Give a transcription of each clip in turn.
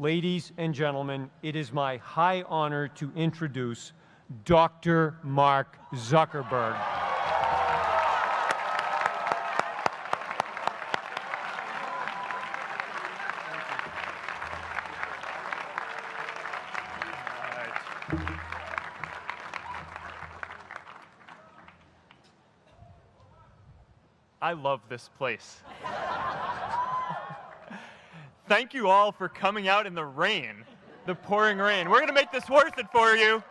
Ladies and gentlemen, it is my high honor to introduce Dr. Mark Zuckerberg. I love this place. Thank you all for coming out in the rain, the pouring rain. We're going to make this worth it for you.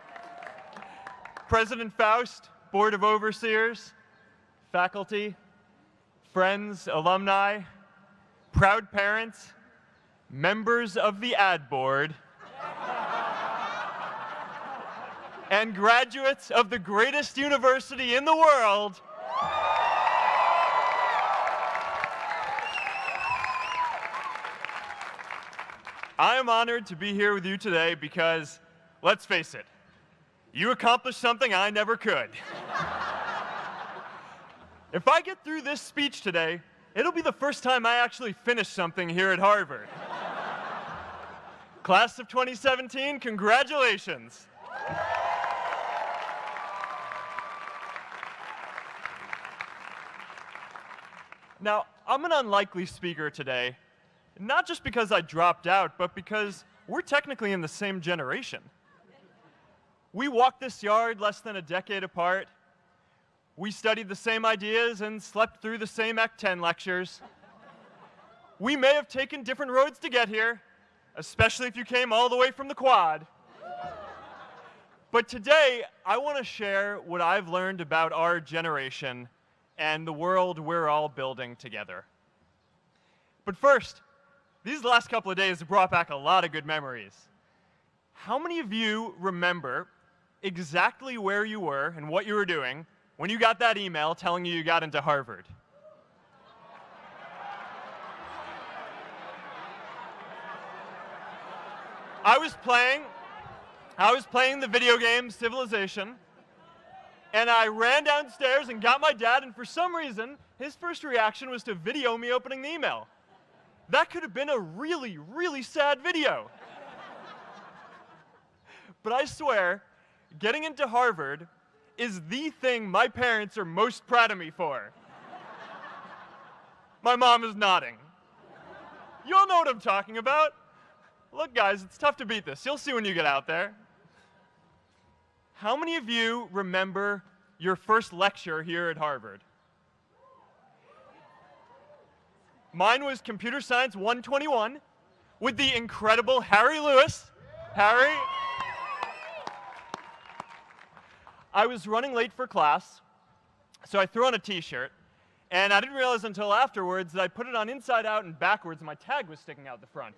President Faust, Board of Overseers, faculty, friends, alumni, proud parents, members of the ad board, and graduates of the greatest university in the world, I am honored to be here with you today because, let's face it, you accomplished something I never could. If I get through this speech today, it'll be the first time I actually finish something here at Harvard. Class of 2017, congratulations. Now, I'm an unlikely speaker today. Not just because I dropped out, but because we're technically in the same generation. We walked this yard less than a decade apart. We studied the same ideas and slept through the same Act 10 lectures. We may have taken different roads to get here, especially if you came all the way from the Quad. But today, I want to share what I've learned about our generation and the world we're all building together. But first, these last couple of days have brought back a lot of good memories. How many of you remember exactly where you were and what you were doing when you got that email telling you got into Harvard? I was playing the video game Civilization, and I ran downstairs and got my dad, and for some reason, his first reaction was to video me opening the email. That could have been a really, really sad video. But I swear, getting into Harvard is the thing my parents are most proud of me for. My mom is nodding. You all know what I'm talking about. Look, guys, it's tough to beat this. You'll see when you get out there. How many of you remember your first lecture here at Harvard? Mine was Computer Science 121 with the incredible Harry Lewis. Harry. I was running late for class, so I threw on a t-shirt, and I didn't realize until afterwards that I put it on inside out and backwards, and my tag was sticking out the front.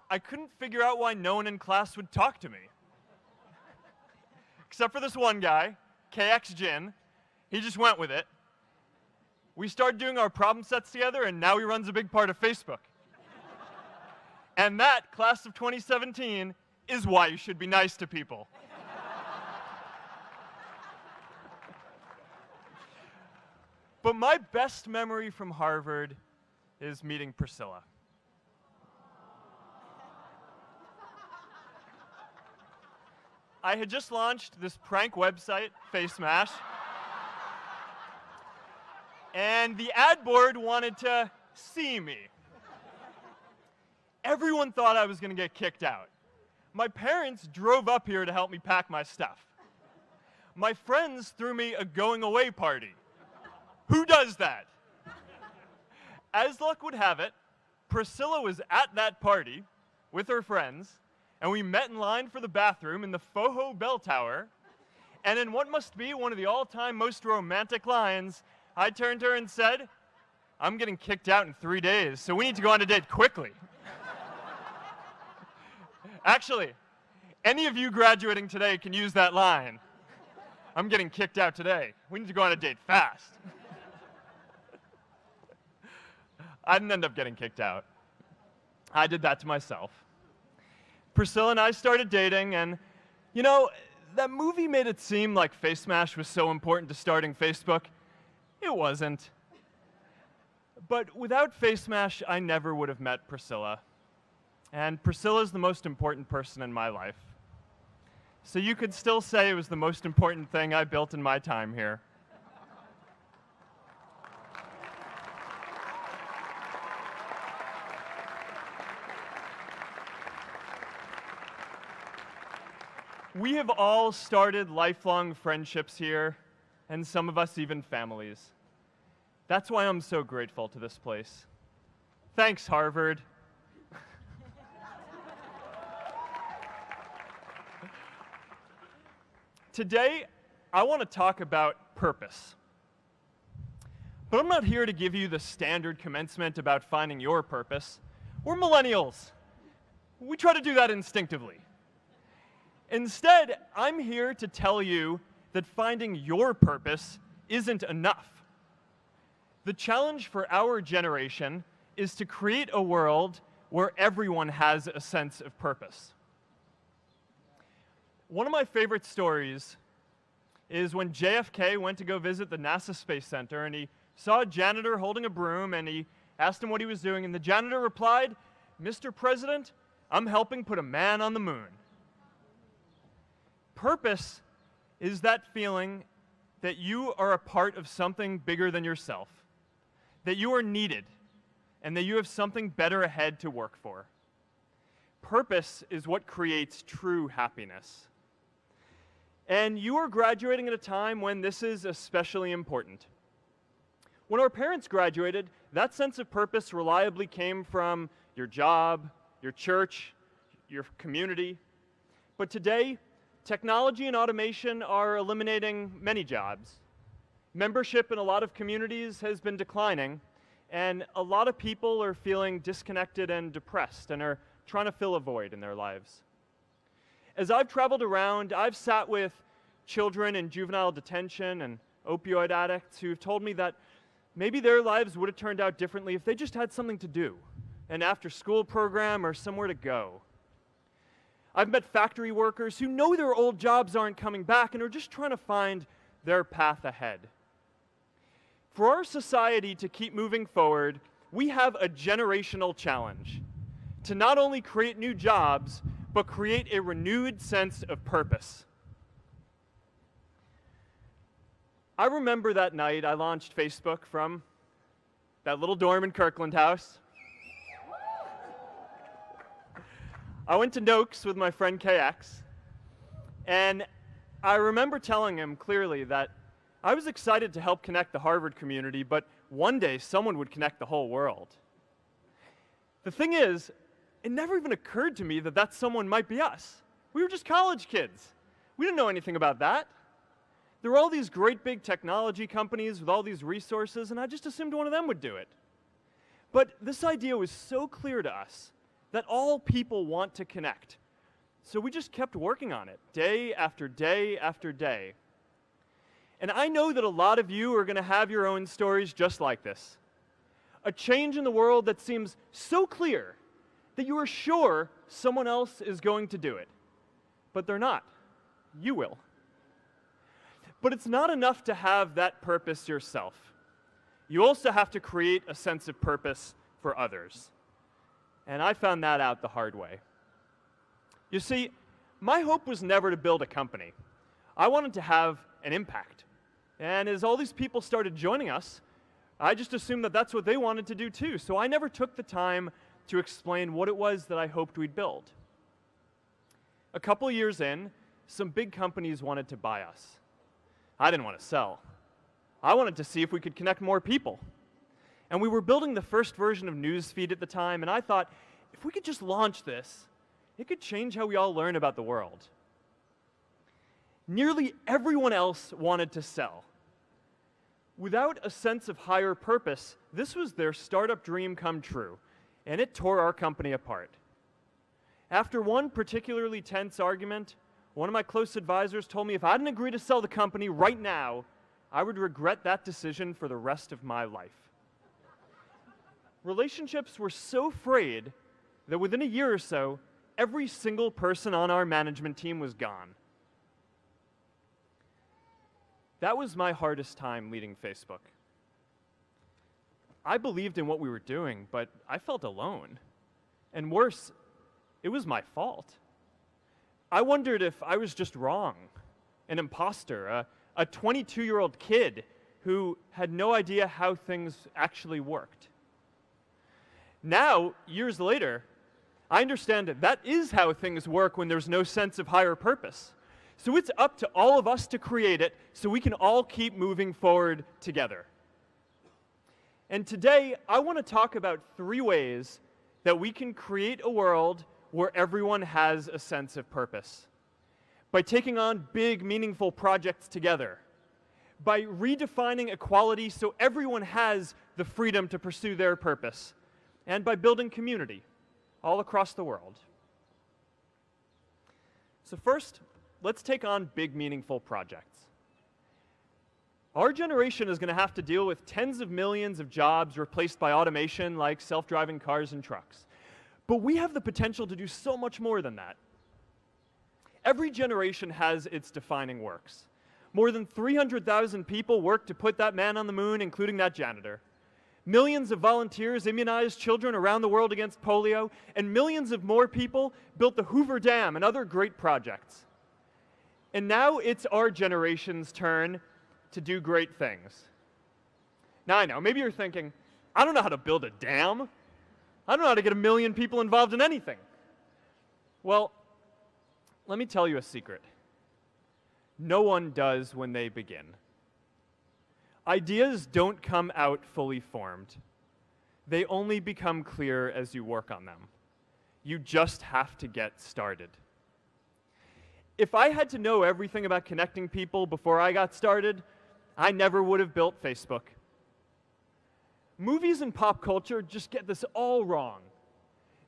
I couldn't figure out why no one in class would talk to me. Except for this one guy, KX Jin. He just went with it. We started doing our problem sets together, and now he runs a big part of Facebook. And that, class of 2017, is why you should be nice to people. But my best memory from Harvard is meeting Priscilla. I had just launched this prank website, FaceMash. And the ad board wanted to see me. Everyone thought I was going to get kicked out. My parents drove up here to help me pack my stuff. My friends threw me a going-away party. Who does that? As luck would have it, Priscilla was at that party with her friends, and we met in line for the bathroom in the Foho Bell Tower, and in what must be one of the all-time most romantic lines, I turned to her and said, "I'm getting kicked out in 3 days, so we need to go on a date quickly." Actually, any of you graduating today can use that line. I'm getting kicked out today. We need to go on a date fast. I didn't end up getting kicked out. I did that to myself. Priscilla and I started dating, and, you know, that movie made it seem like FaceMash was so important to starting Facebook. It wasn't. But without FaceMash, I never would have met Priscilla. and Priscilla's the most important person in my life. So you could still say it was the most important thing I built in my time here. We have all started lifelong friendships here, and some of us even families. That's why I'm so grateful to this place. Thanks, Harvard. Today, I want to talk about purpose. But I'm not here to give you the standard commencement about finding your purpose. We're millennials. We try to do that instinctively. Instead, I'm here to tell you that finding your purpose isn't enough. The challenge for our generation is to create a world where everyone has a sense of purpose. One of my favorite stories is when JFK went to go visit the NASA Space Center, and he saw a janitor holding a broom, and he asked him what he was doing, and the janitor replied, "Mr. President, I'm helping put a man on the moon." Purpose is that feeling that you are a part of something bigger than yourself, that you are needed, and that you have something better ahead to work for. Purpose is what creates true happiness. And you are graduating at a time when this is especially important. When our parents graduated, that sense of purpose reliably came from your job, your church, your community. But today, technology and automation are eliminating many jobs. Membership in a lot of communities has been declining, and a lot of people are feeling disconnected and depressed and are trying to fill a void in their lives. As I've traveled around, I've sat with children in juvenile detention and opioid addicts who've told me that maybe their lives would have turned out differently if they just had something to do, an after-school program or somewhere to go. I've met factory workers who know their old jobs aren't coming back and are just trying to find their path ahead. For our society to keep moving forward, we have a generational challenge to not only create new jobs, but create a renewed sense of purpose. I remember that night I launched Facebook from that little dorm in Kirkland House. I went to Noakes with my friend KX, and I remember telling him clearly that I was excited to help connect the Harvard community, but one day someone would connect the whole world. The thing is, it never even occurred to me that that someone might be us. We were just college kids. We didn't know anything about that. There were all these great big technology companies with all these resources, and I just assumed one of them would do it. But this idea was so clear to us that all people want to connect. So we just kept working on it, day after day after day. And I know that a lot of you are going to have your own stories just like this. A change in the world that seems so clear that you are sure someone else is going to do it. But they're not. You will. But it's not enough to have that purpose yourself. You also have to create a sense of purpose for others. And I found that out the hard way. You see, my hope was never to build a company. I wanted to have an impact. And as all these people started joining us, I just assumed that that's what they wanted to do too. So I never took the time to explain what it was that I hoped we'd build. A couple years in, some big companies wanted to buy us. I didn't want to sell. I wanted to see if we could connect more people. And we were building the first version of Newsfeed at the time, and I thought, if we could just launch this, it could change how we all learn about the world. Nearly everyone else wanted to sell. Without a sense of higher purpose, this was their startup dream come true, and it tore our company apart. After one particularly tense argument, one of my close advisors told me if I didn't agree to sell the company right now, I would regret that decision for the rest of my life. Relationships were so frayed that within a year or so, every single person on our management team was gone. That was my hardest time leading Facebook. I believed in what we were doing, but I felt alone. And worse, it was my fault. I wondered if I was just wrong, an imposter, a 22-year-old kid who had no idea how things actually worked. Now, years later, I understand that is how things work when there's no sense of higher purpose. So it's up to all of us to create it so we can all keep moving forward together. And today, I want to talk about 3 ways that we can create a world where everyone has a sense of purpose. By taking on big, meaningful projects together. By redefining equality so everyone has the freedom to pursue their purpose. And by building community all across the world. So first, let's take on big, meaningful projects. Our generation is going to have to deal with tens of millions of jobs replaced by automation like self-driving cars and trucks. But we have the potential to do so much more than that. Every generation has its defining works. More than 300,000 people worked to put that man on the moon, including that janitor. Millions of volunteers immunized children around the world against polio, and millions of more people built the Hoover Dam and other great projects. And now it's our generation's turn to do great things. Now I know, maybe you're thinking, I don't know how to build a dam. I don't know how to get 1 million people involved in anything. Well, let me tell you a secret. No one does when they begin. Ideas don't come out fully formed. They only become clear as you work on them. You just have to get started. If I had to know everything about connecting people before I got started, I never would have built Facebook. Movies and pop culture just get this all wrong.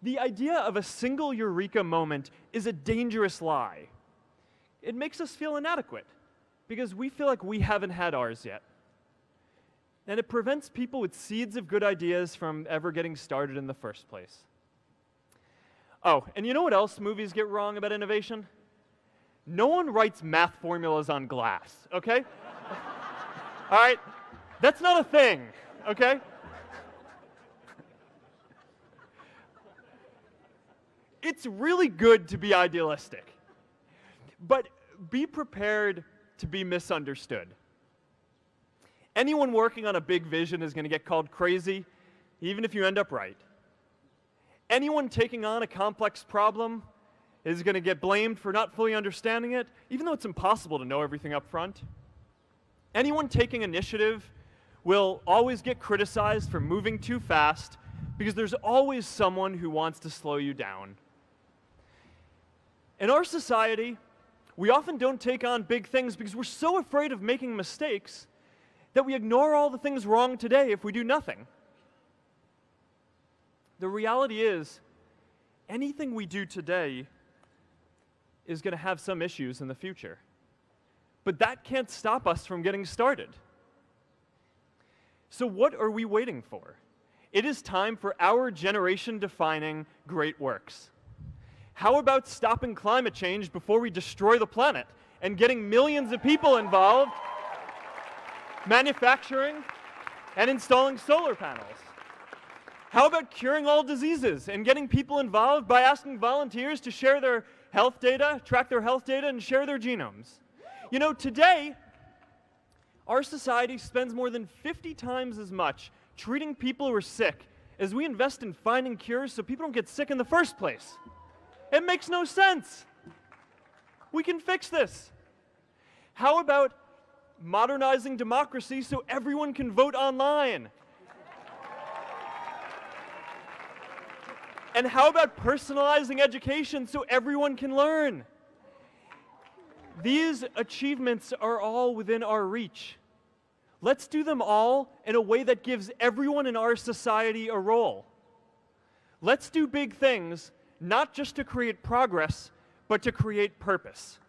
The idea of a single eureka moment is a dangerous lie. It makes us feel inadequate because we feel like we haven't had ours yet. And it prevents people with seeds of good ideas from ever getting started in the first place. Oh, and you know what else movies get wrong about innovation? No one writes math formulas on glass, okay? All right? That's not a thing, okay? It's really good to be idealistic, but be prepared to be misunderstood. Anyone working on a big vision is going to get called crazy, even if you end up right. Anyone taking on a complex problem is going to get blamed for not fully understanding it, even though it's impossible to know everything up front. Anyone taking initiative will always get criticized for moving too fast because there's always someone who wants to slow you down. In our society, we often don't take on big things because we're so afraid of making mistakes that we ignore all the things wrong today if we do nothing. The reality is, anything we do today is going to have some issues in the future. But that can't stop us from getting started. So what are we waiting for? It is time for our generation-defining great works. How about stopping climate change before we destroy the planet and getting millions of people involved, manufacturing and installing solar panels? How about curing all diseases and getting people involved by asking volunteers to share their health data, track their health data, and share their genomes? You know, today, our society spends more than 50 times as much treating people who are sick as we invest in finding cures so people don't get sick in the first place. It makes no sense. We can fix this. How about modernizing democracy so everyone can vote online? And how about personalizing education so everyone can learn? These achievements are all within our reach. Let's do them all in a way that gives everyone in our society a role. Let's do big things, not just to create progress, but to create purpose.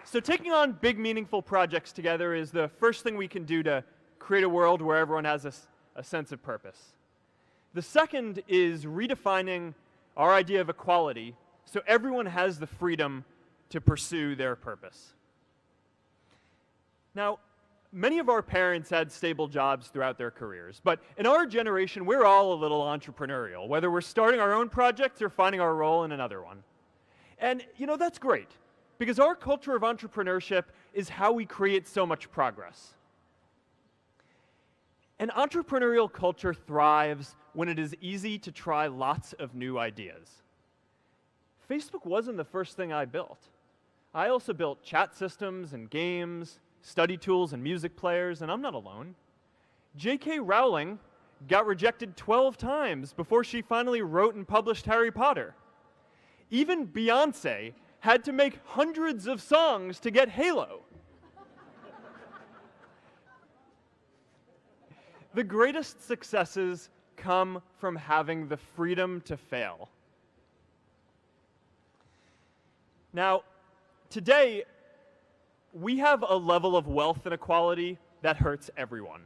So taking on big, meaningful projects together is the first thing we can do to create a world where everyone has a sense of purpose. The second is redefining our idea of equality so everyone has the freedom to pursue their purpose. Now, many of our parents had stable jobs throughout their careers, but in our generation, we're all a little entrepreneurial, whether we're starting our own projects or finding our role in another one. And, that's great, because our culture of entrepreneurship is how we create so much progress. An entrepreneurial culture thrives when it is easy to try lots of new ideas. Facebook wasn't the first thing I built. I also built chat systems and games, study tools and music players, and I'm not alone. J.K. Rowling got rejected 12 times before she finally wrote and published Harry Potter. Even Beyoncé had to make hundreds of songs to get Halo. The greatest successes come from having the freedom to fail. Now, today, we have a level of wealth inequality that hurts everyone.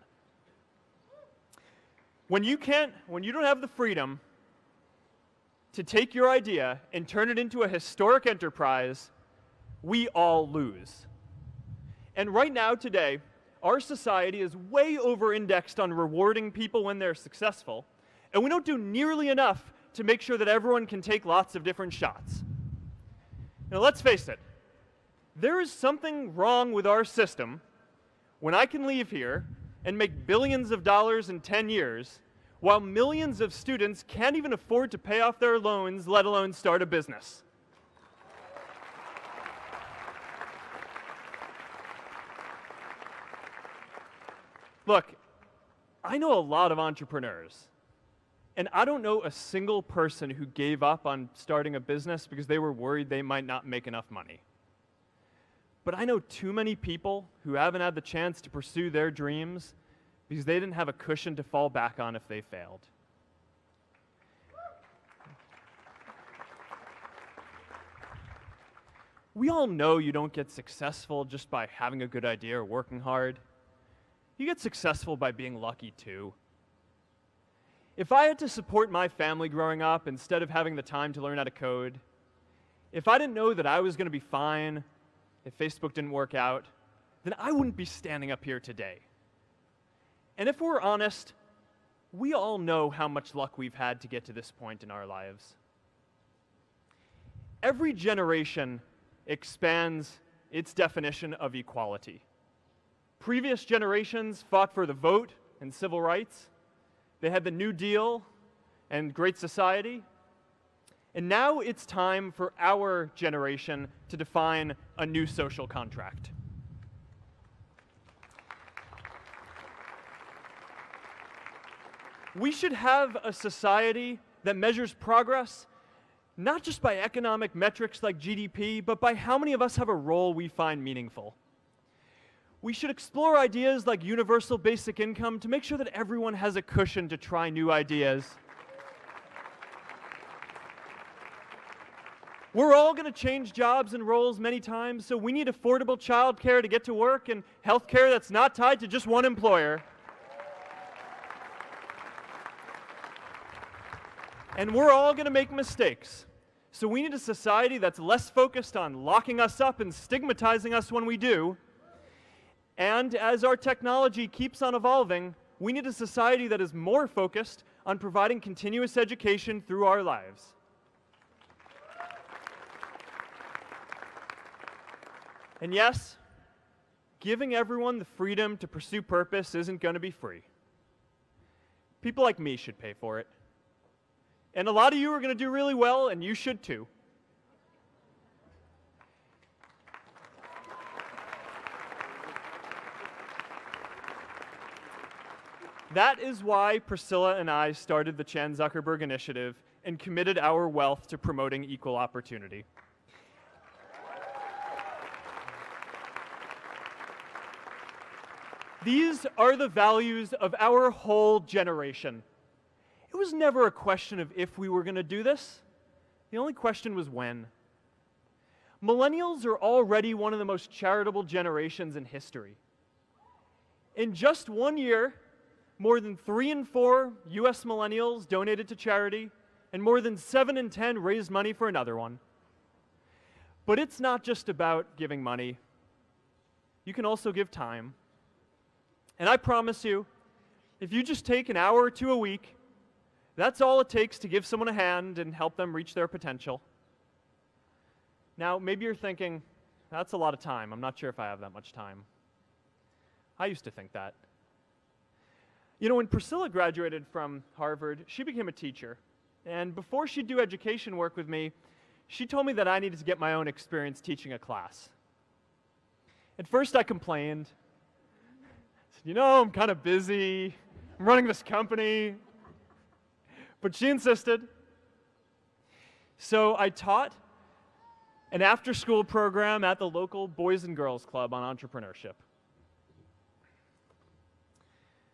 When you don't have the freedom to take your idea and turn it into a historic enterprise, we all lose. And right now, today, our society is way over-indexed on rewarding people when they're successful, and we don't do nearly enough to make sure that everyone can take lots of different shots. Now, let's face it. There is something wrong with our system when I can leave here and make billions of dollars in 10 years, while millions of students can't even afford to pay off their loans, let alone start a business. Look, I know a lot of entrepreneurs, and I don't know a single person who gave up on starting a business because they were worried they might not make enough money. But I know too many people who haven't had the chance to pursue their dreams because they didn't have a cushion to fall back on if they failed. We all know you don't get successful just by having a good idea or working hard. You get successful by being lucky too. If I had to support my family growing up instead of having the time to learn how to code, if I didn't know that I was going to be fine if Facebook didn't work out, then I wouldn't be standing up here today. And if we're honest, we all know how much luck we've had to get to this point in our lives. Every generation expands its definition of equality. Previous generations fought for the vote and civil rights. They had the New Deal and Great Society. And now it's time for our generation to define a new social contract. We should have a society that measures progress not just by economic metrics like GDP, but by how many of us have a role we find meaningful. We should explore ideas like universal basic income to make sure that everyone has a cushion to try new ideas. We're all going to change jobs and roles many times, so we need affordable childcare to get to work and healthcare that's not tied to just one employer. And we're all going to make mistakes. So we need a society that's less focused on locking us up and stigmatizing us when we do. And as our technology keeps on evolving, we need a society that is more focused on providing continuous education through our lives. And yes, giving everyone the freedom to pursue purpose isn't going to be free. People like me should pay for it. And a lot of you are going to do really well, and you should too. That is why Priscilla and I started the Chan Zuckerberg Initiative and committed our wealth to promoting equal opportunity. These are the values of our whole generation. It was never a question of if we were going to do this. The only question was when. Millennials are already one of the most charitable generations in history. In just 1 year, more than 3 in 4 US millennials donated to charity, and more than 7 in 10 raised money for another one. But it's not just about giving money. You can also give time. And I promise you, if you just take an hour or two a week, that's all it takes to give someone a hand and help them reach their potential. Now, maybe you're thinking, that's a lot of time. I'm not sure if I have that much time. I used to think that. You know, when Priscilla graduated from Harvard, she became a teacher. And before she'd do education work with me, she told me that I needed to get my own experience teaching a class. At first I complained. I said, you know, I'm kind of busy. I'm running this company. But she insisted. So I taught an after-school program at the local Boys and Girls Club on entrepreneurship.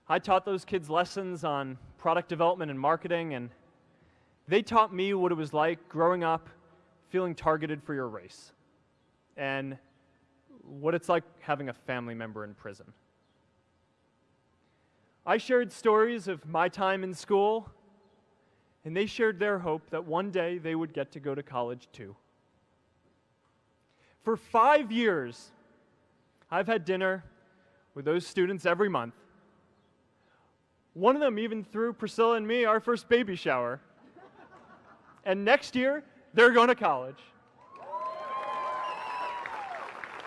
I taught those kids lessons on product development and marketing, and they taught me what it was like growing up feeling targeted for your race, and what it's like having a family member in prison. I shared stories of my time in school, and they shared their hope that one day they would get to go to college too. For 5 years, I've had dinner with those students every month. One of them even threw Priscilla and me our first baby shower. And next year, they're going to college.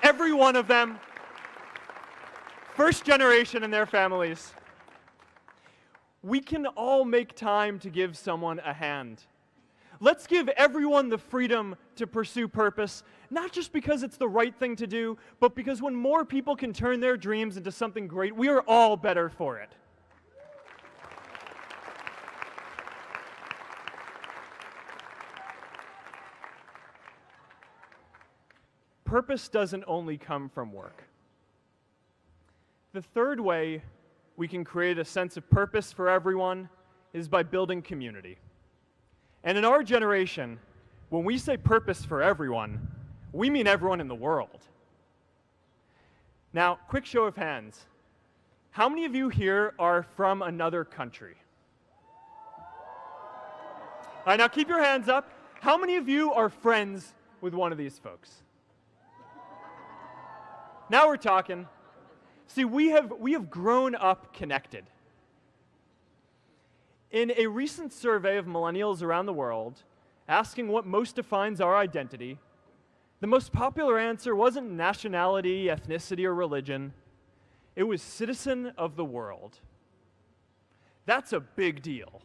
Every one of them, first generation in their families. We can all make time to give someone a hand. Let's give everyone the freedom to pursue purpose, not just because it's the right thing to do, but because when more people can turn their dreams into something great, we are all better for it. Purpose doesn't only come from work. The third way we can create a sense of purpose for everyone is by building community. And in our generation, when we say purpose for everyone, we mean everyone in the world. Now, quick show of hands. How many of you here are from another country? All right, now keep your hands up. How many of you are friends with one of these folks? Now we're talking. See, we have grown up connected. In a recent survey of millennials around the world, asking what most defines our identity, the most popular answer wasn't nationality, ethnicity, or religion. It was citizen of the world. That's a big deal.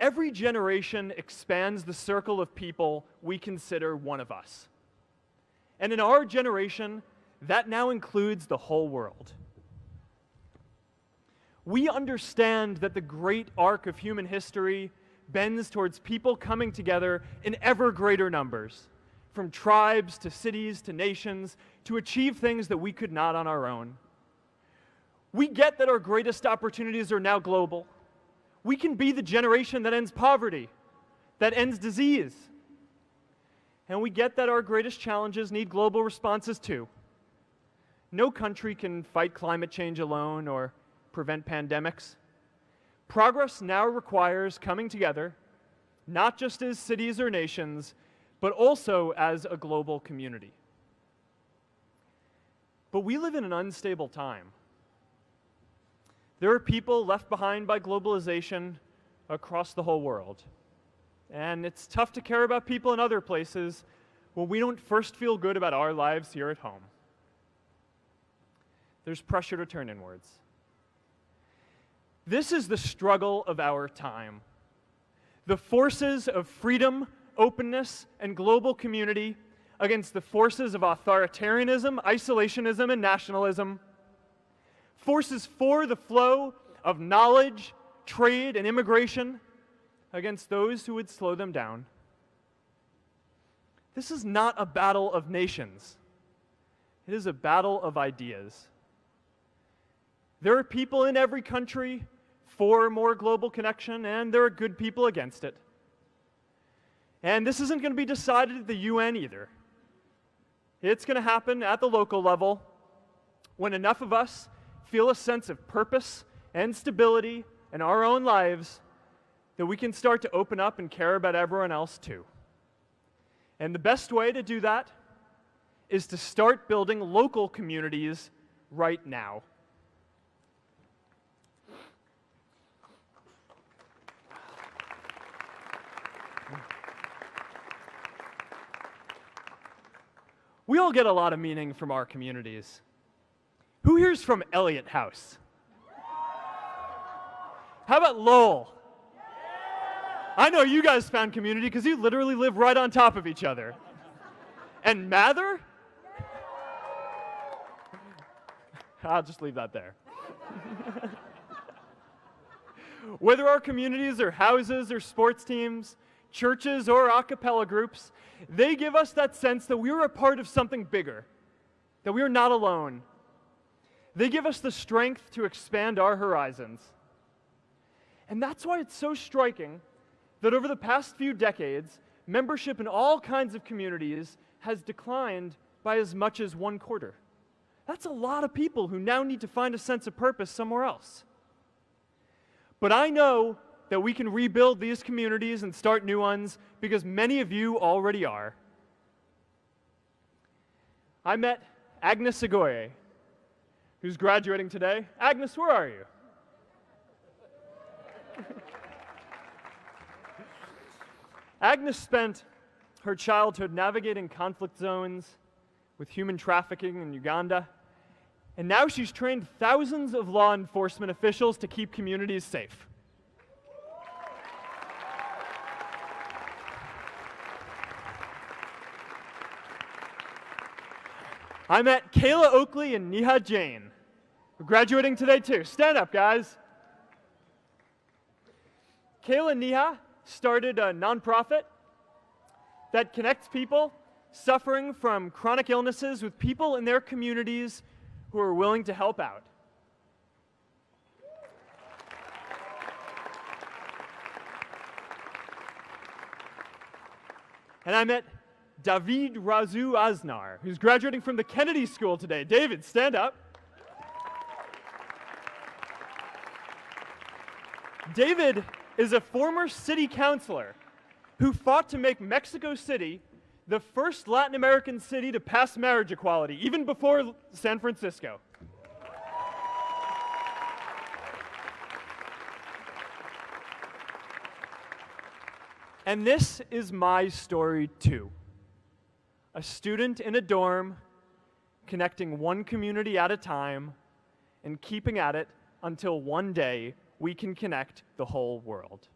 Every generation expands the circle of people we consider one of us. And in our generation, that now includes the whole world. We understand that the great arc of human history bends towards people coming together in ever greater numbers, from tribes to cities to nations, to achieve things that we could not on our own. We get that our greatest opportunities are now global. We can be the generation that ends poverty, that ends disease. And we get that our greatest challenges need global responses too. No country can fight climate change alone or prevent pandemics. Progress now requires coming together, not just as cities or nations, but also as a global community. But we live in an unstable time. There are people left behind by globalization across the whole world. And it's tough to care about people in other places when we don't first feel good about our lives here at home. There's pressure to turn inwards. This is the struggle of our time. The forces of freedom, openness, and global community against the forces of authoritarianism, isolationism, and nationalism. Forces for the flow of knowledge, trade, and immigration against those who would slow them down. This is not a battle of nations. It is a battle of ideas. There are people in every country for more global connection, and there are good people against it. And this isn't going to be decided at the UN either. It's going to happen at the local level when enough of us feel a sense of purpose and stability in our own lives that we can start to open up and care about everyone else too. And the best way to do that is to start building local communities right now. We all get a lot of meaning from our communities. Who here's from Elliott House? How about Lowell? I know you guys found community because you literally live right on top of each other. And Mather? I'll just leave that there. Whether our communities are houses or sports teams, churches or a cappella groups, they give us that sense that we are a part of something bigger, that we are not alone. They give us the strength to expand our horizons. And that's why it's so striking that over the past few decades, membership in all kinds of communities has declined by as much as 1/4. That's a lot of people who now need to find a sense of purpose somewhere else. But I know that we can rebuild these communities and start new ones because many of you already are. I met Agnes Agoye, who's graduating today. Agnes, where are you? Agnes spent her childhood navigating conflict zones with human trafficking in Uganda, and now she's trained thousands of law enforcement officials to keep communities safe. I met Kayla Oakley and Neha Jain, who are graduating today too. Stand up, guys. Kayla and Neha started a nonprofit that connects people suffering from chronic illnesses with people in their communities who are willing to help out. And I met David Razu Aznar, who's graduating from the Kennedy School today. David, stand up. David is a former city councilor who fought to make Mexico City the first Latin American city to pass marriage equality, even before San Francisco. And this is my story too. A student in a dorm, connecting one community at a time and keeping at it until one day we can connect the whole world.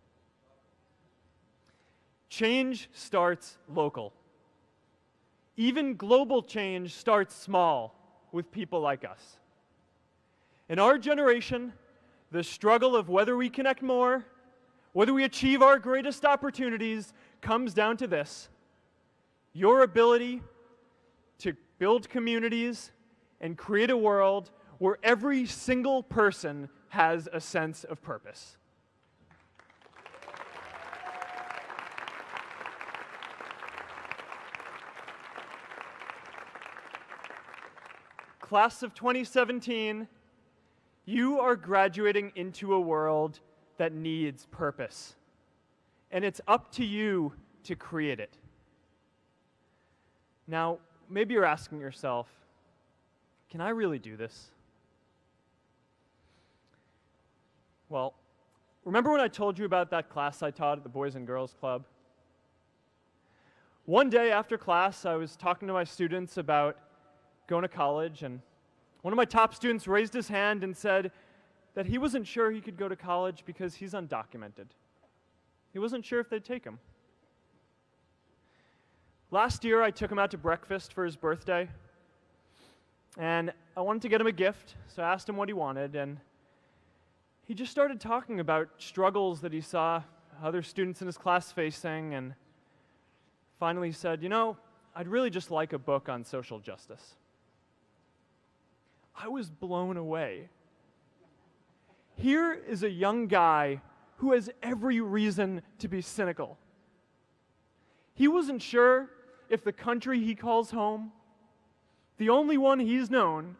Change starts local. Even global change starts small with people like us. In our generation, the struggle of whether we connect more, whether we achieve our greatest opportunities, comes down to this: your ability to build communities and create a world where every single person has a sense of purpose. Class of 2017, you are graduating into a world that needs purpose, and it's up to you to create it. Now, maybe you're asking yourself, can I really do this? Well, remember when I told you about that class I taught at the Boys and Girls Club? One day after class, I was talking to my students about going to college, and one of my top students raised his hand and said that he wasn't sure he could go to college because he's undocumented. He wasn't sure if they'd take him. Last year, I took him out to breakfast for his birthday, and I wanted to get him a gift, so I asked him what he wanted, and he just started talking about struggles that he saw other students in his class facing, and finally said, "You know, I'd really just like a book on social justice." I was blown away. Here is a young guy who has every reason to be cynical. He wasn't sure if the country he calls home, the only one he's known,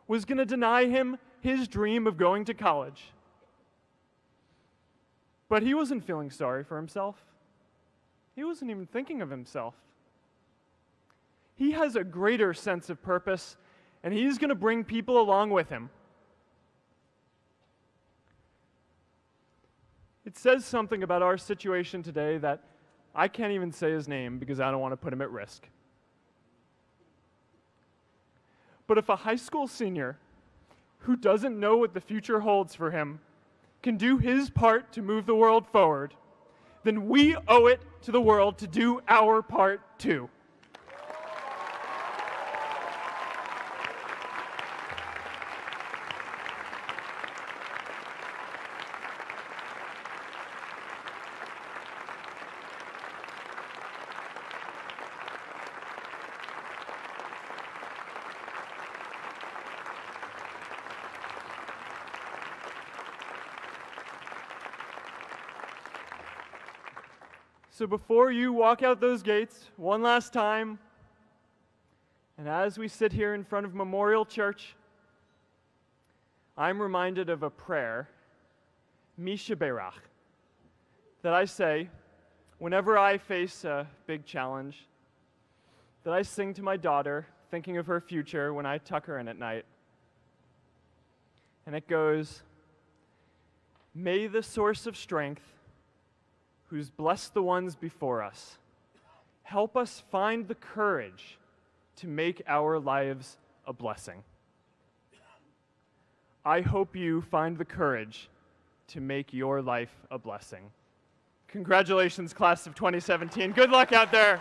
was going to deny him his dream of going to college. But he wasn't feeling sorry for himself. He wasn't even thinking of himself. He has a greater sense of purpose, and he's going to bring people along with him. It says something about our situation today that I can't even say his name because I don't want to put him at risk. But if a high school senior who doesn't know what the future holds for him can do his part to move the world forward, then we owe it to the world to do our part too. So before you walk out those gates one last time, and as we sit here in front of Memorial Church, I'm reminded of a prayer, Misha Berach, that I say whenever I face a big challenge, that I sing to my daughter, thinking of her future when I tuck her in at night. And it goes, "May the source of strength, who's blessed the ones before us, help us find the courage to make our lives a blessing." I hope you find the courage to make your life a blessing. Congratulations, class of 2017. Good luck out there.